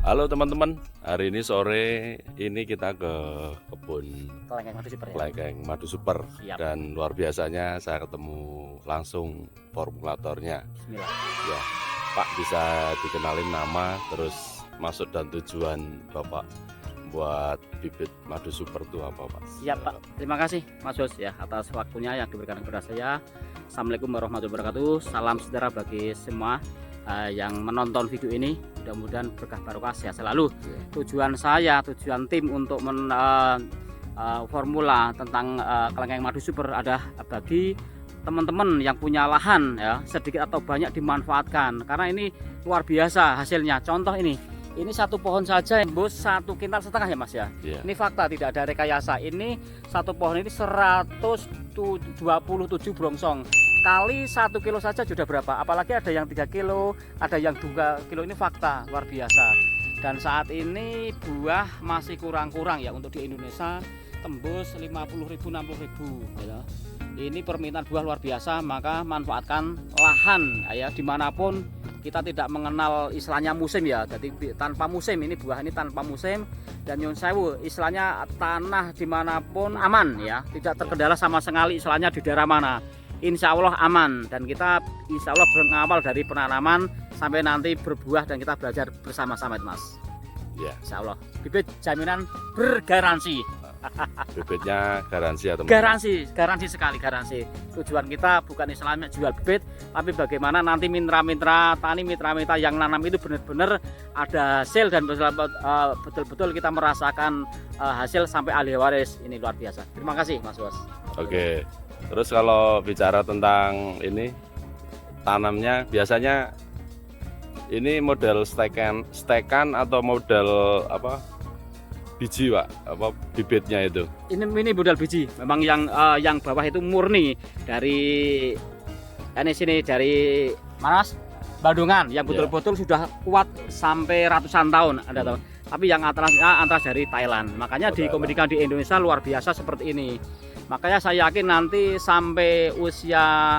Halo teman-teman, hari ini sore ini kita ke kebun Kelengkeng Madu Super ya. Kelengkeng Madu Super. Siap. Dan luar biasanya saya ketemu langsung formulatornya. Bismillah. Ya, Pak bisa dikenalin nama terus maksud dan tujuan Bapak buat bibit Madu Super itu apa Pak? Siap Pak, terima kasih Mas Yos ya atas waktunya yang diberikan kepada saya. Assalamualaikum warahmatullahi wabarakatuh. Salam sejahtera bagi semua yang menonton video ini. Mudah-mudahan berkah barokah sehat selalu. Tujuan tim untuk formula tentang Kelengkeng Madu Super ada bagi teman-teman yang punya lahan ya, sedikit atau banyak dimanfaatkan karena ini luar biasa hasilnya. Contoh ini satu pohon saja tembus 1,5 kintal ya Mas ya. Ini fakta, tidak ada rekayasa. Ini satu pohon ini 127 brongsong kali 1 kilo saja sudah berapa, apalagi ada yang 3 kilo, ada yang 2 kilo. Ini fakta luar biasa. Dan saat ini buah masih kurang-kurang ya, untuk di Indonesia tembus 50.000 60.000 ya. Ini permintaan buah luar biasa, maka manfaatkan lahan ya, dimanapun. Kita tidak mengenal istilahnya musim ya, jadi tanpa musim, ini buah ini tanpa musim. Dan nyun sewu, istilahnya tanah dimanapun aman ya, tidak terkendala sama sekali istilahnya di daerah mana, insya Allah aman. Dan kita insya Allah berawal dari penanaman sampai nanti berbuah dan kita belajar bersama-sama Mas ya. Insya Allah bibit jaminan bergaransi. Bibitnya garansi ya teman-teman? Garansi sekali, garansi. Tujuan kita bukan istilahnya jual bibit, tapi bagaimana nanti mitra-mitra tani, mitra-mitra yang nanam itu benar-benar ada hasil dan betul-betul kita merasakan hasil sampai ahli waris. Ini luar biasa. Terima kasih Mas Bos. Oke, terus kalau bicara tentang ini tanamnya, biasanya ini model stekan atau model apa, biji Pak, apa bibitnya itu? Ini modal biji. Memang yang bawah itu murni dari sini dari Manas Bandungan yang betul-betul sudah kuat sampai ratusan tahun ada tahun. Tapi yang atas dari Thailand. Makanya dikombinasikan di Indonesia luar biasa seperti ini. Makanya saya yakin nanti sampai usia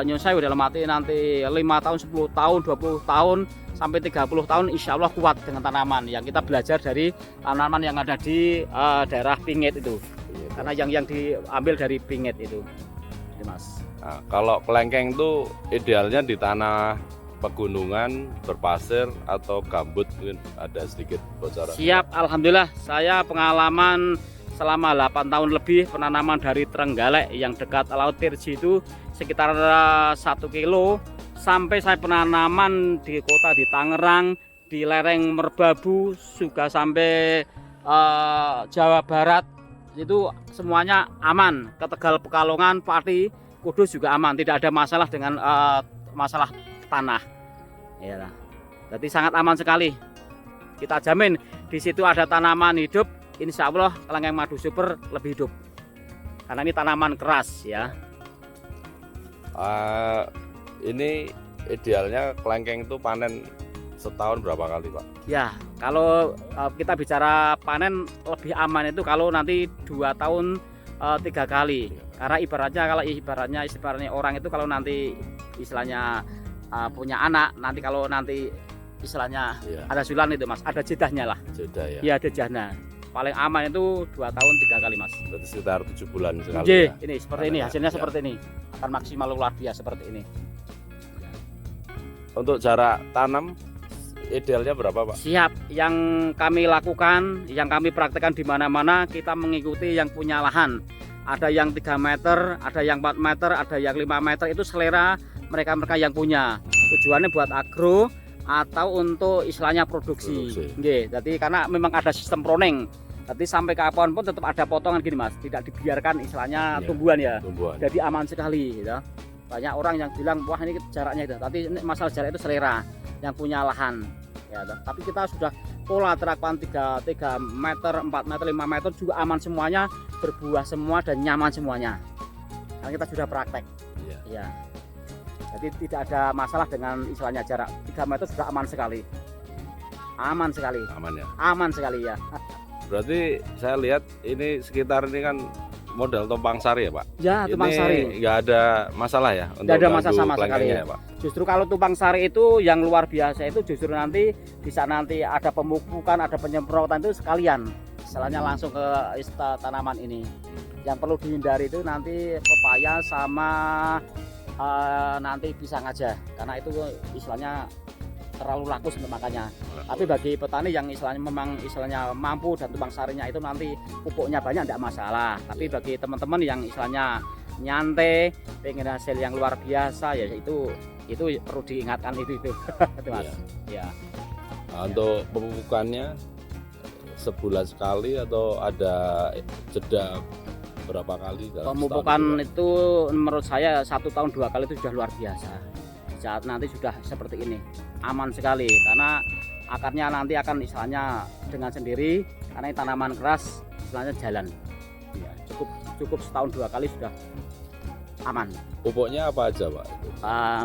nyun sewu dalam arti nanti 5 tahun, 10 tahun, 20 tahun sampai 30 tahun insya Allah kuat dengan tanaman yang kita belajar dari tanaman yang ada di daerah Pingit itu. Karena yang diambil dari Pingit itu Mas. Nah, kalau kelengkeng itu idealnya di tanah pegunungan, berpasir atau gambut, mungkin ada sedikit bocoran? Siap, alhamdulillah saya pengalaman selama 8 tahun lebih penanaman dari Trenggalek yang dekat Laut Tirji itu sekitar 1 kilo, sampai saya penanaman di kota di Tangerang, di lereng Merbabu, juga sampai Jawa Barat itu semuanya aman. Ke Tegal Pekalongan, Pati, Kudus juga aman, tidak ada masalah dengan masalah tanah ya. Jadi sangat aman sekali, kita jamin di situ ada tanaman hidup. Insya Allah Kelengkeng Madu Super lebih hidup karena ini tanaman keras ya. Ini idealnya kelengkeng itu panen setahun berapa kali Pak? Ya, kalau kita bicara panen lebih aman itu kalau nanti 2 tahun 3 kali. Karena ibaratnya orang itu kalau nanti istilahnya punya anak, nanti kalau nanti istilahnya ada sulan itu Mas, ada jedahnya lah. Jeda ya? Ya, ada jedahnya. Paling aman itu 2 tahun 3 kali Mas. Berarti sekitar 7 bulan sekali ya? Ya? Ini seperti ini, hasilnya seperti ini. Akan maksimal luar biasa seperti ini. Untuk jarak tanam idealnya berapa Pak? Siap, yang kami lakukan, yang kami praktekkan di mana-mana, kita mengikuti yang punya lahan. Ada yang 3 meter, ada yang 4 meter, ada yang 5 meter, itu selera mereka yang punya. Tujuannya buat agro atau untuk istilahnya produksi. Jadi karena memang ada sistem proning. Jadi sampai kapan pun tetap ada potongan gini Mas, tidak dibiarkan istilahnya tumbuhan ya. Jadi aman sekali gitu. Banyak orang yang bilang wah ini jaraknya itu, tapi ini masalah jarak itu selera yang punya lahan ya. Tapi kita sudah pola terapkan 3 meter, 4 meter, 5 meter juga aman semuanya, berbuah semua dan nyaman semuanya. Karena kita sudah praktek. Ya. Jadi tidak ada masalah dengan istilahnya jarak 3 meter sudah aman sekali. Aman sekali. Aman ya? Aman sekali ya. Berarti saya lihat ini sekitar ini kan model tumpang sari ya Pak? Ya, tumpang sari. Nggak ada masalah ya untuk nggak ada masalah sama sekali kelengkengnya ya Pak? Justru kalau tumpang sari itu yang luar biasa itu justru nanti bisa nanti ada pemupukan, ada penyemprotan itu sekalian. Istilahnya langsung ke tanaman ini. Yang perlu dihindari itu nanti pepaya sama nanti pisang aja, karena itu istilahnya terlalu laku untuk makannya. Tapi bagi petani yang istilahnya memang istilahnya mampu dan tumpang sarinya itu nanti pupuknya banyak tidak masalah. Tapi bagi teman-teman yang istilahnya nyantai, pengen hasil yang luar biasa ya itu perlu diingatkan itu itu Mas. Ya. Nah, untuk pemupukannya sebulan sekali atau ada jeda berapa kali? Pemupukan itu menurut saya 1 tahun 2 kali itu sudah luar biasa. Saat nanti sudah seperti ini aman sekali karena akarnya nanti akan istilahnya dengan sendiri karena ini tanaman keras istilahnya jalan ya, cukup setahun 2 kali sudah aman. Pupuknya apa aja Pak?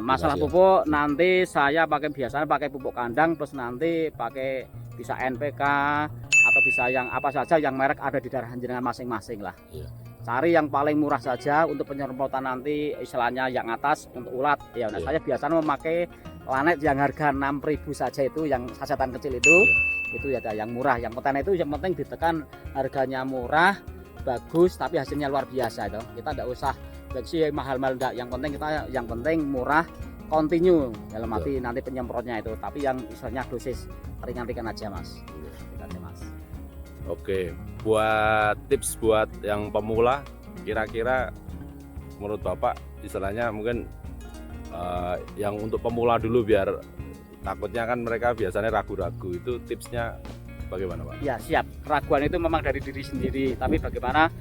Masalah pupuk nanti saya biasanya pakai pupuk kandang plus nanti pakai bisa NPK atau bisa yang apa saja yang merek ada di daerah jenengan masing-masing lah. Cari yang paling murah saja untuk penyemprotan nanti istilahnya yang atas untuk ulat ya. Nah, saya biasanya memakai Lanet yang harga 6.000 saja itu yang sasetan kecil itu ya yang murah. Yang penting ditekan harganya murah, bagus tapi hasilnya luar biasa itu. Kita tidak usah sih mahal-mahal enggak. Yang penting murah, continue dalam arti nanti penyemprotnya itu. Tapi yang istilahnya dosis ringan-ringan aja Mas. Oke, buat tips buat yang pemula, kira-kira menurut Bapak istilahnya mungkin yang untuk pemula dulu biar takutnya kan mereka biasanya ragu-ragu, itu tipsnya bagaimana Pak? Ya siap, keraguan itu memang dari diri sendiri, tapi bagaimana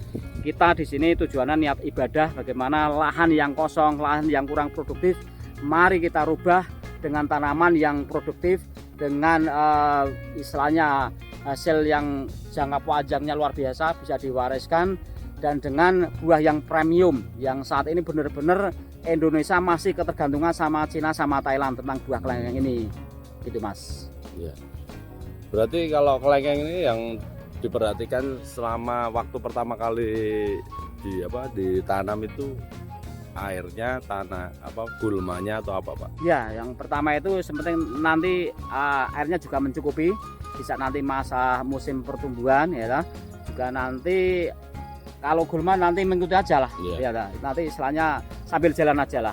kita di sini tujuannya niat ibadah, bagaimana lahan yang kosong, lahan yang kurang produktif, mari kita rubah dengan tanaman yang produktif, dengan istilahnya hasil yang jangka panjangnya luar biasa bisa diwariskan, dan dengan buah yang premium yang saat ini benar-benar Indonesia masih ketergantungan sama Cina sama Thailand tentang buah kelengkeng ini gitu Mas. Ya. Berarti kalau kelengkeng ini yang diperhatikan selama waktu pertama kali ditanam itu airnya, tanah gulmanya atau apa Pak? Ya, yang pertama itu sepenting nanti airnya juga mencukupi bisa nanti masa musim pertumbuhan ya juga nanti kalau gulma nanti mengikuti aja lah ya nanti istilahnya sambil jalan aja lah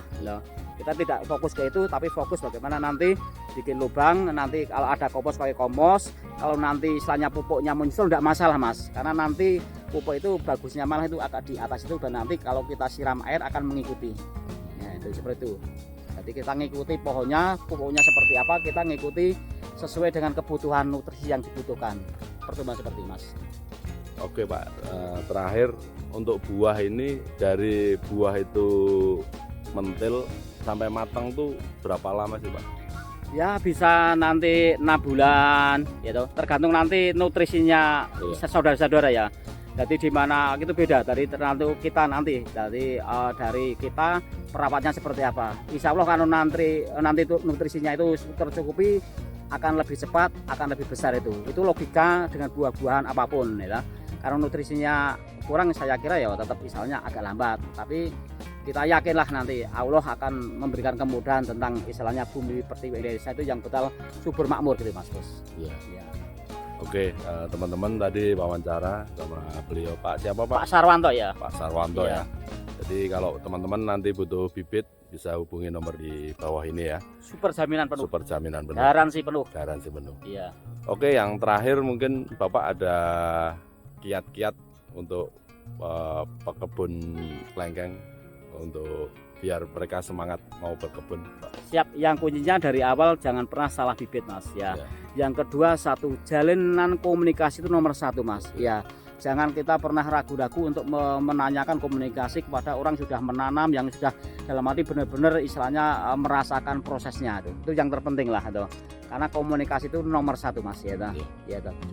kita tidak fokus ke itu tapi fokus bagaimana nanti bikin lubang, nanti kalau ada kompos pakai kompos, kalau nanti istilahnya pupuknya muncul tidak masalah Mas, karena nanti pupuk itu bagusnya malah itu agak di atas itu dan nanti kalau kita siram air akan mengikuti ya itu seperti itu. Jadi kita ngikuti pohonnya, pupuknya seperti apa, kita ngikuti sesuai dengan kebutuhan nutrisi yang dibutuhkan. Pertumbuhan seperti Mas. Oke Pak, terakhir untuk buah ini dari buah itu mentil sampai matang tuh berapa lama sih Pak? Ya bisa nanti 6 bulan gitu, tergantung nanti nutrisinya saudara-saudara ya. Jadi di mana itu beda dari kita nanti dari kita perawatnya seperti apa. Insya Allah kalau nanti nutrisinya itu tercukupi akan lebih cepat, akan lebih besar itu. Itu logika dengan buah-buahan apapun ya. Kalau nutrisinya kurang saya kira ya tetap misalnya agak lambat, tapi kita yakinlah nanti Allah akan memberikan kemudahan tentang istilahnya bumi pertiwi Indonesia itu yang betul subur makmur gitu Mas Bos. Iya. Ya. Oke, teman-teman tadi wawancara sama beliau Pak siapa Pak? Pak Sarwanto ya. Pak Sarwanto ya. Jadi kalau teman-teman nanti butuh bibit bisa hubungi nomor di bawah ini ya. Super jaminan penuh. Super jaminan penuh. Garansi penuh. Garansi penuh. Iya. Oke, yang terakhir mungkin Bapak ada kiat-kiat untuk pekebun kelengkeng untuk biar mereka semangat mau berkebun Pak. Siap, yang kuncinya dari awal jangan pernah salah bibit Mas ya. Yang kedua jalinan komunikasi itu nomor 1 Mas ya. Jangan kita pernah ragu-ragu untuk menanyakan komunikasi kepada orang sudah menanam yang sudah dalam arti benar-benar istilahnya merasakan prosesnya itu yang terpenting lah itu. Karena komunikasi itu nomor 1 Mas ya.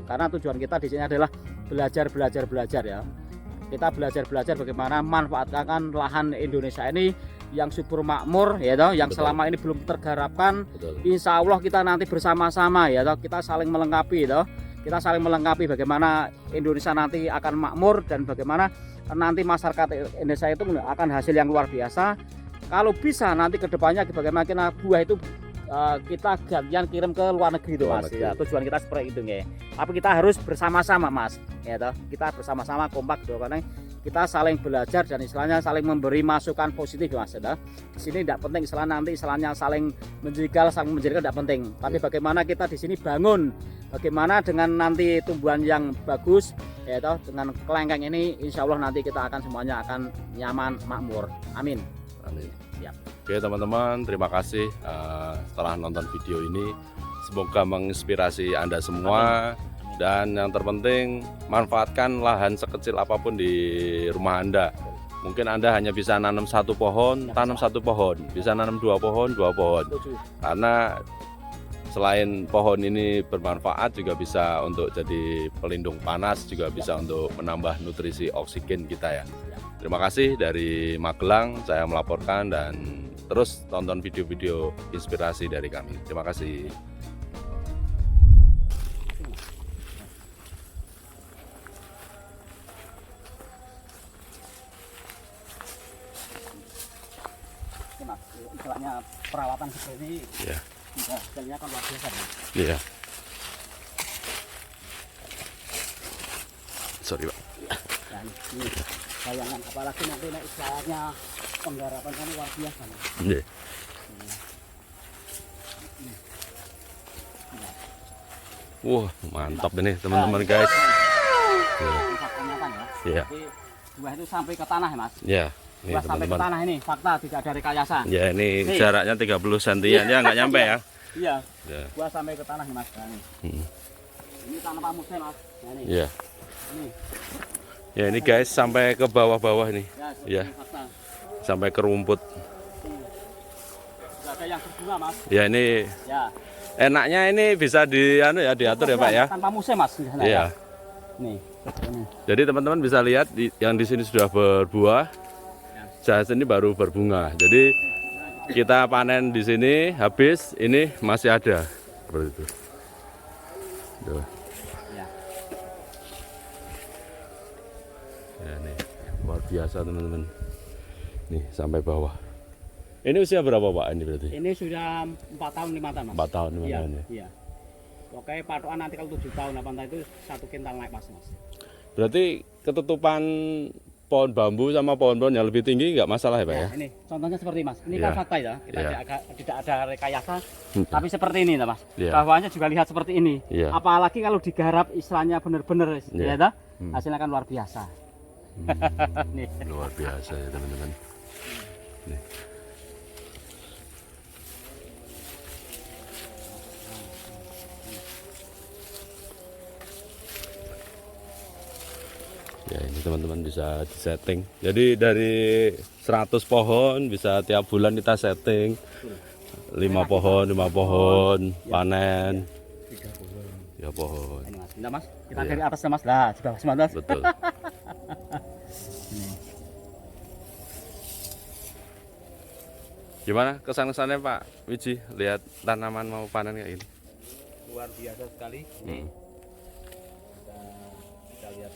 Karena tujuan kita di sini adalah belajar ya. Kita belajar bagaimana manfaatkan lahan Indonesia ini yang subur makmur ya toh, yang selama ini belum tergarapkan. Insya Allah kita nanti bersama-sama ya toh, kita saling melengkapi toh. kita saling melengkapi bagaimana Indonesia nanti akan makmur dan bagaimana nanti masyarakat Indonesia itu akan hasil yang luar biasa. Kalau bisa nanti kedepannya bagaimana buah itu kita gantian kirim ke luar negeri itu Mas. Ya, tujuan kita seperti itu ya. Tapi kita harus bersama-sama Mas. Ya toh. Kita bersama-sama kompak karena kita saling belajar dan istilahnya saling memberi masukan positif Mas. Ya, di sini tidak penting istilahnya saling menjegal tidak penting. Tapi bagaimana kita di sini bangun, bagaimana dengan nanti tumbuhan yang bagus, ya toh, dengan kelengkeng ini insya Allah nanti kita akan semuanya akan nyaman makmur. Amin. Amin. Ya. Oke teman-teman, terima kasih setelah nonton video ini. Semoga menginspirasi Anda semua. Dan yang terpenting, manfaatkan lahan sekecil apapun di rumah Anda. Mungkin Anda hanya bisa nanam 1 pohon, tanam 1 pohon. Bisa nanam 2 pohon, 2 pohon. Karena selain pohon ini bermanfaat, juga bisa untuk jadi pelindung panas, juga bisa untuk menambah nutrisi oksigen kita ya. Terima kasih dari Magelang, saya melaporkan, dan terus tonton video-video inspirasi dari kami. Terima kasih. Mas, istilahnya perawatan seperti ini Ya. hasilnya kan luar biasa. Iya. Sorry Pak. Dan ini bayangan apalagi nanti istilahnya penggarapan kan luar biasa. Iya. Wah, mantap ini teman-teman guys. Iya. Jadi buah itu sampai ke tanah ya Mas. Iya. Ini Buah sampai ke teman-teman. tanah ini fakta tidak ada rekayasa. Ya ini Nih. jaraknya 30 cm ya, nggak nyampe ya. Iya. Ya. Buah sampai ke tanah nih Mas. Nah, nih. Ini tanpa musim Mas. Nah, nih. Iya. Ini. Ya ini guys sampai ke bawah-bawah nih. Ya. Ya. Sampai ke rumput. Tidak ada yang berbunga Mas. Ya ini Ya. enaknya ini bisa diatur ya Pak ya. Tanpa musim Mas. Nah, Iya. Nih. Ini. Jadi teman-teman bisa lihat yang di sini sudah berbuah. Jahat ini baru berbunga. Jadi kita panen di sini habis, ini masih ada seperti itu. Tuh. Ya. Ya nih luar biasa teman-teman. Nih sampai bawah. Ini usia berapa Pak ini berarti? Ini sudah 4 tahun 5 tahun Mas. 4 tahun 5 Iya. tahun ya. Iya. Oke, patokan nanti kalau 7 tahun 8 tahun itu 1 kintal naik Mas. Berarti ketutupan pohon bambu sama pohon-pohon yang lebih tinggi nggak masalah ya Pak ya? Ini contohnya seperti Mas. Ini Iya. kan fakta ya. Kita Iya. tidak ada rekayasa, tapi seperti ini Mas. Iya. Bawahnya juga lihat seperti ini. Iya. Apalagi kalau digarap istilahnya benar-benar Iya. ya toh, hasilnya kan luar biasa. Nih. Luar biasa ya teman-teman. Nih. Ya ini teman-teman bisa disetting. Jadi dari 100 pohon bisa tiap bulan kita setting 5 pohon, 5 pohon, panen 3 pohon. Ini Mas. Bentar, Mas. Kita Iya. dari atas ya Mas. Lah, juga Mas Mantas. Betul. Ini. Gimana kesan-kesannya Pak Wiji lihat tanaman mau panen kayak gini? Luar biasa sekali. Hmm. Kita lihat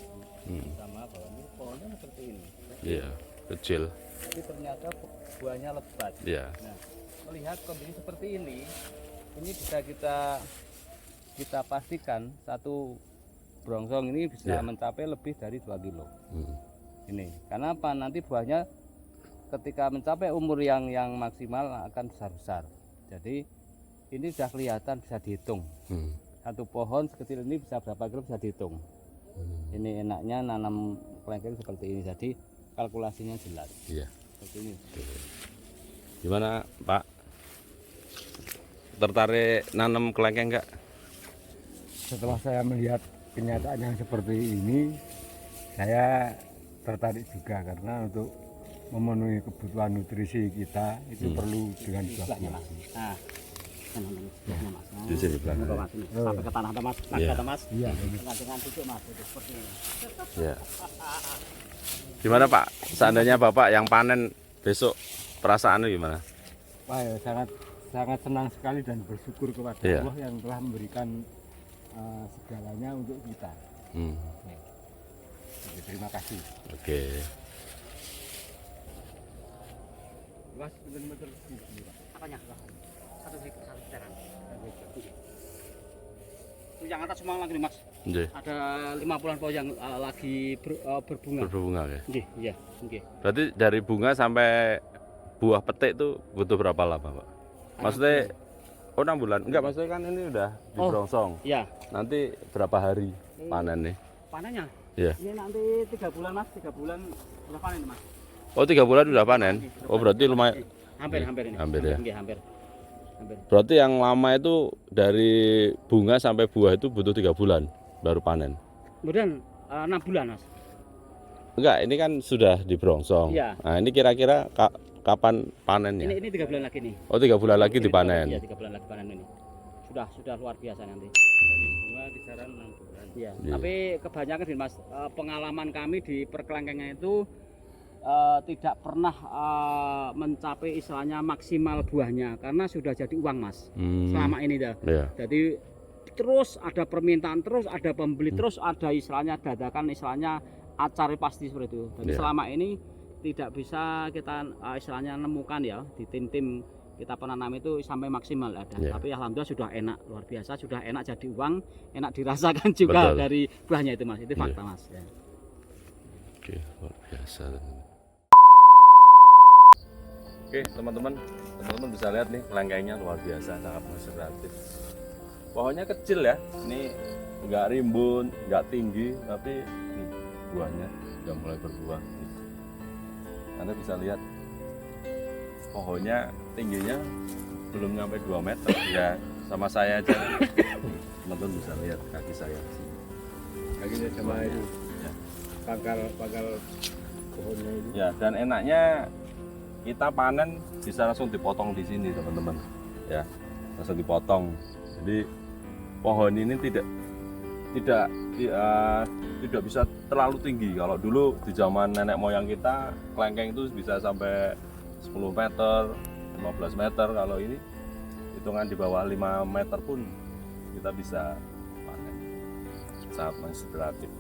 sama bahwa ini pohonnya seperti ini. Iya, kecil. Tapi ternyata buahnya lebat. Iya. Nah, melihat kondisi seperti ini bisa kita pastikan satu brongsong ini bisa Ya. mencapai lebih dari 2 kilo. Hmm. Ini karena apa? Nanti buahnya ketika mencapai umur yang maksimal akan besar-besar. Jadi ini sudah kelihatan, bisa dihitung. Hmm. Satu pohon sekecil ini bisa berapa kilo, bisa dihitung. Ini enaknya nanam kelengkeng seperti ini. Jadi kalkulasinya jelas. Iya. Seperti ini. Gimana Pak? Tertarik nanam kelengkeng nggak? Setelah saya melihat kenyataan yang seperti ini, saya tertarik juga karena untuk memenuhi kebutuhan nutrisi kita itu perlu dengan Istilahnya, buah. Mas. Nah, Mas. Di sini belakang. Mas. Ini. Sampai ke tanah Mas. Iya. Mas. Iya, ini. Dengan duduk Mas, itu seperti ini. Ya. Gimana Pak? Seandainya Bapak yang panen besok, perasaannya gimana? Wah, ya, sangat senang sekali dan bersyukur kepada Iya. Allah yang telah memberikan segalanya untuk kita. Jadi, terima kasih. Oke. Luas bener-bener ini, Pak. Apanya? Satu hektaran. Itu yang atas semua lagi nih, Mas. Nggih. Ada 50-an pohon yang lagi berbunga. Berbunga ya. Nggih, iya, nggih. Berarti dari bunga sampai buah petik itu butuh berapa lama, Pak? Maksudnya 6 bulan? Enggak, maksudnya kan ini udah dibrongsong. Iya. Nanti berapa hari panen nih? Panennya? Iya. Ini nanti 3 bulan, Mas. 3 bulan udah panen, Mas. Oh, 3 bulan udah panen? Oh, berarti lumayan. Hampir ini. Hampir ya. Nggih, hampir. Berarti yang lama itu dari bunga sampai buah itu butuh 3 bulan baru panen? Kemudian 6 bulan, Mas. Enggak, ini kan sudah dibrongsong. Iya. Nah, ini kira-kira kapan panennya? Ini 3 bulan lagi nih. Oh, 3 bulan lagi dipanen. Iya, 3 bulan lagi panen ini. Sudah luar biasa nanti. Dari bunga kisaran 6 bulan. Iya. Iya. Tapi kebanyakan nih, Mas, pengalaman kami di perkelengkengan itu tidak pernah mencapai istilahnya maksimal buahnya karena sudah jadi uang, Mas. Selama ini dah. Iya. Jadi terus ada permintaan, terus ada pembeli, terus ada istilahnya dadakan, istilahnya acari pasti seperti itu. Jadi Iya. selama ini tidak bisa kita istilahnya nemukan ya di tim-tim kita penanam itu sampai maksimal ada. Iya. Tapi alhamdulillah sudah enak, luar biasa, sudah enak jadi uang, enak dirasakan juga. Betul. Dari buahnya itu, Mas. Itu Iya. fakta, Mas. Ya. Oke, luar biasa. Oke, teman-teman bisa lihat nih kelengkengnya luar biasa, sangat konservatif. Pohonnya kecil ya, ini nggak rimbun, nggak tinggi, tapi nih, buahnya udah mulai berbuah. Anda bisa lihat pohonnya tingginya belum sampai 2 meter ya, sama saya aja. Teman-teman bisa lihat kaki saya. Kakinya sama Buahnya. itu. Ya. Pangkal pohonnya itu. Ya, dan enaknya kita panen bisa langsung dipotong di sini, teman-teman. Ya, langsung dipotong. Jadi pohon ini tidak bisa terlalu tinggi. Kalau dulu di zaman nenek moyang kita, kelengkeng itu bisa sampai 10 meter, 15 meter. Kalau ini hitungan di bawah 5 meter pun kita bisa panen. Sangat menginspiratif.